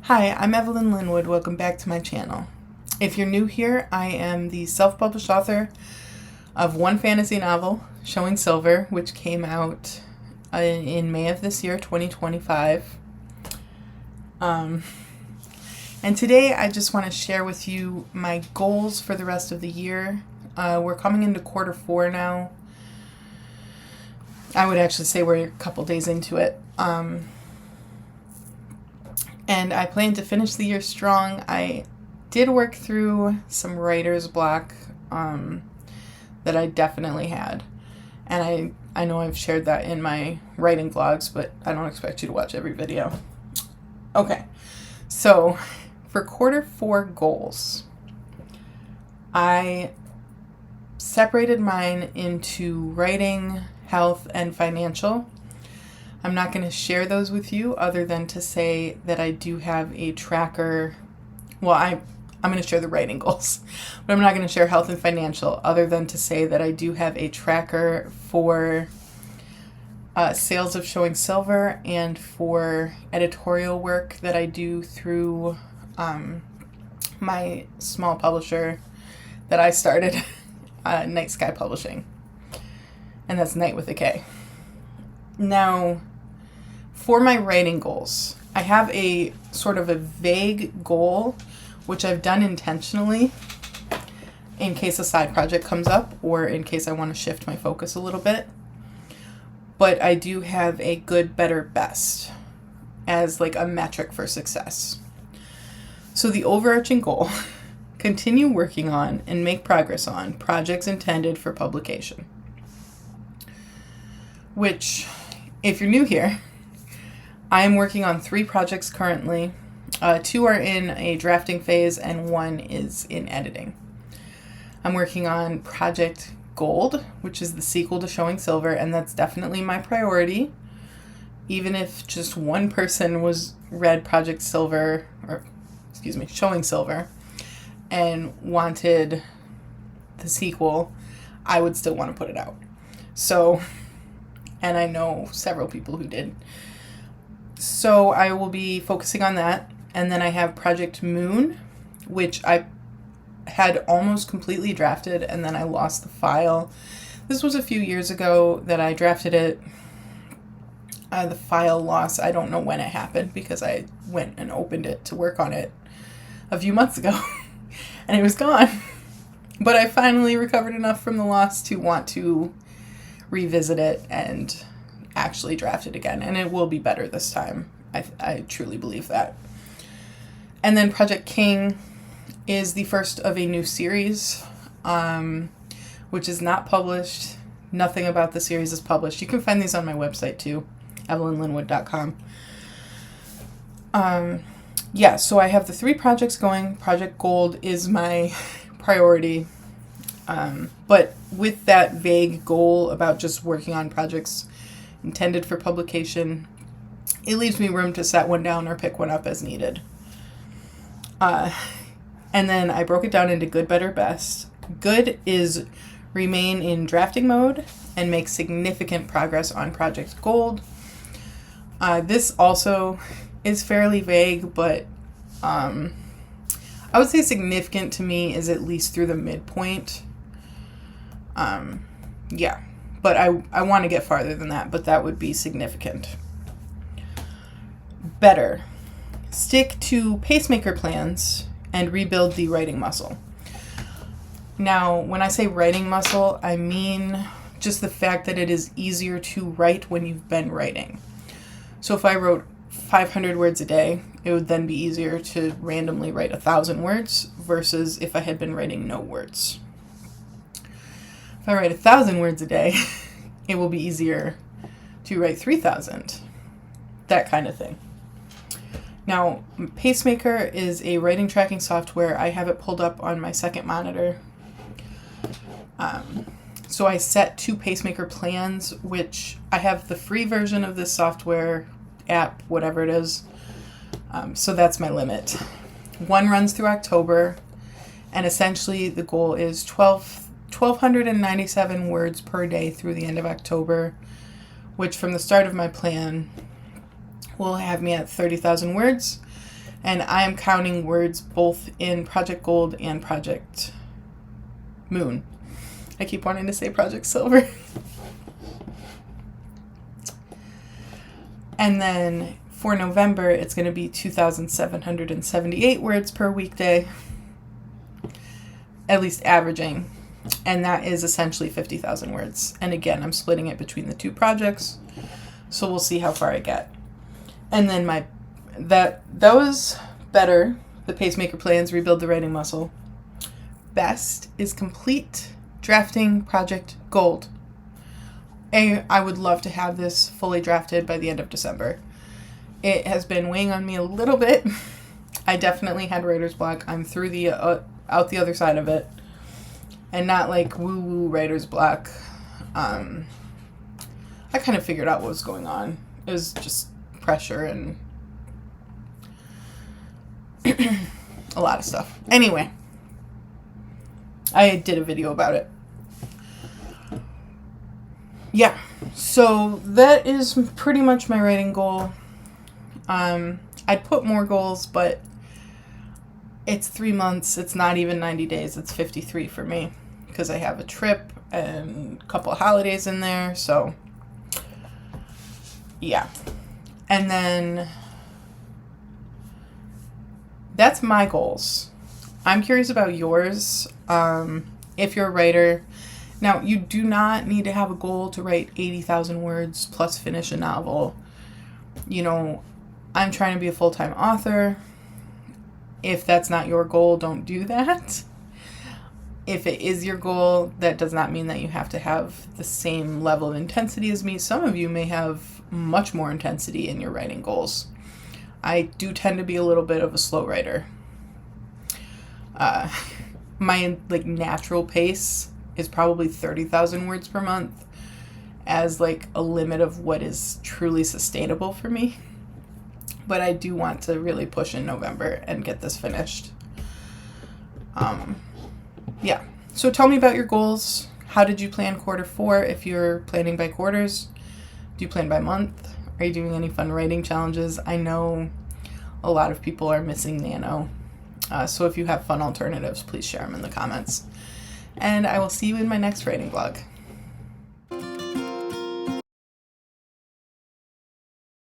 Hi, I'm Evelyn Linwood. Welcome back to my channel. If you're new here, I am the self-published author of one fantasy novel, Showing Silver, which came out in May of this year, 2025. And today I just want to share with you my goals for the rest of the year. We're coming into quarter 4 now. I would actually say we're a couple days into it. And I plan to finish the year strong. I did work through some writer's block that I definitely had. And I know I've shared that in my writing vlogs, but I don't expect you to watch every video. Okay, so for quarter 4 goals, I separated mine into writing, health, and financial. I'm not going to share those with you other than to say that I do have a tracker. Well, I'm going to share the writing goals, but I'm not going to share health and financial other than to say that I do have a tracker for sales of Showing Silver and for editorial work that I do through my small publisher that I started, Night Sky Publishing. And that's Night with a K. Now, for my writing goals, I have a sort of a vague goal, which I've done intentionally in case a side project comes up or in case I want to shift my focus a little bit. But I do have a good, better, best as like a metric for success. So the overarching goal, continue working on and make progress on projects intended for publication. Which, if you're new here, I am working on 3 projects currently. 2 are in a drafting phase and 1 is in editing. I'm working on Project Gold, which is the sequel to Showing Silver, and that's definitely my priority. Even if just one person read Project Silver, or excuse me, Showing Silver, and wanted the sequel, I would still want to put it out. So, and I know several people who did. So I will be focusing on that. And then I have Project Moon, which I had almost completely drafted and then I lost the file. This was a few years ago that I drafted it. The file loss, I don't know when it happened because I went and opened it to work on it a few months ago and it was gone. But I finally recovered enough from the loss to want to revisit it and actually draft it again, and it will be better this time. I truly believe that. And then Project King is the first of a new series, which is not published. Nothing about the series is published. You can find these on my website too, evelynlinwood.com. Yeah, so I have the 3 projects going. Project Gold is my priority. But with that vague goal about just working on projects intended for publication, it leaves me room to set one down or pick one up as needed. And then I broke it down into good, better, best. Good is remain in drafting mode and make significant progress on Project Gold. This also is fairly vague, but I would say significant to me is at least through the midpoint. Yeah, but I want to get farther than that, but that would be significant. Better. Stick to pacemaker plans and rebuild the writing muscle. Now, when I say writing muscle, I mean just the fact that it is easier to write when you've been writing. So if I wrote 500 words a day, it would then be easier to randomly write 1,000 words versus if I had been writing no words. If I write 1,000 words a day, it will be easier to write 3,000. That kind of thing. Now, Pacemaker is a writing tracking software. I have it pulled up on my second monitor. So I set 2 Pacemaker plans, which I have the free version of this software app, whatever it is. So that's my limit. 1 runs through October, and essentially the goal is 1,297 words per day through the end of October, which from the start of my plan will have me at 30,000 words. And I am counting words both in Project Gold and Project Moon. I keep wanting to say Project Silver. And then for November, it's going to be 2,778 words per weekday, at least averaging. And that is essentially 50,000 words. And again, I'm splitting it between the two projects, so we'll see how far I get. And then that was better. The Pacemaker Plans, Rebuild the Writing Muscle. Best is Complete Drafting Project Gold. I would love to have this fully drafted by the end of December. It has been weighing on me a little bit. I definitely had writer's block. I'm through the out the other side of it, and not like woo-woo writer's block. I kind of figured out what was going on. It was just pressure and a lot of stuff. Anyway, I did a video about it. Yeah, so that is pretty much my writing goal. I'd put more goals, but it's 3 months. It's not even 90 days. It's 53 for me because I have a trip and a couple of holidays in there. So, yeah. And then that's my goals. I'm curious about yours. If you're a writer, now you do not need to have a goal to write 80,000 words plus finish a novel. You know, I'm trying to be a full-time author. If that's not your goal, don't do that. If it is your goal, that does not mean that you have to have the same level of intensity as me. Some of you may have much more intensity in your writing goals. I do tend to be a little bit of a slow writer. My natural pace is probably 30,000 words per month as like a limit of what is truly sustainable for me. But I do want to really push in November and get this finished. Yeah. So tell me about your goals. How did you plan Q4 if you're planning by quarters? Do you plan by month? Are you doing any fun writing challenges? I know a lot of people are missing Nano. So if you have fun alternatives, please share them in the comments. And I will see you in my next writing vlog.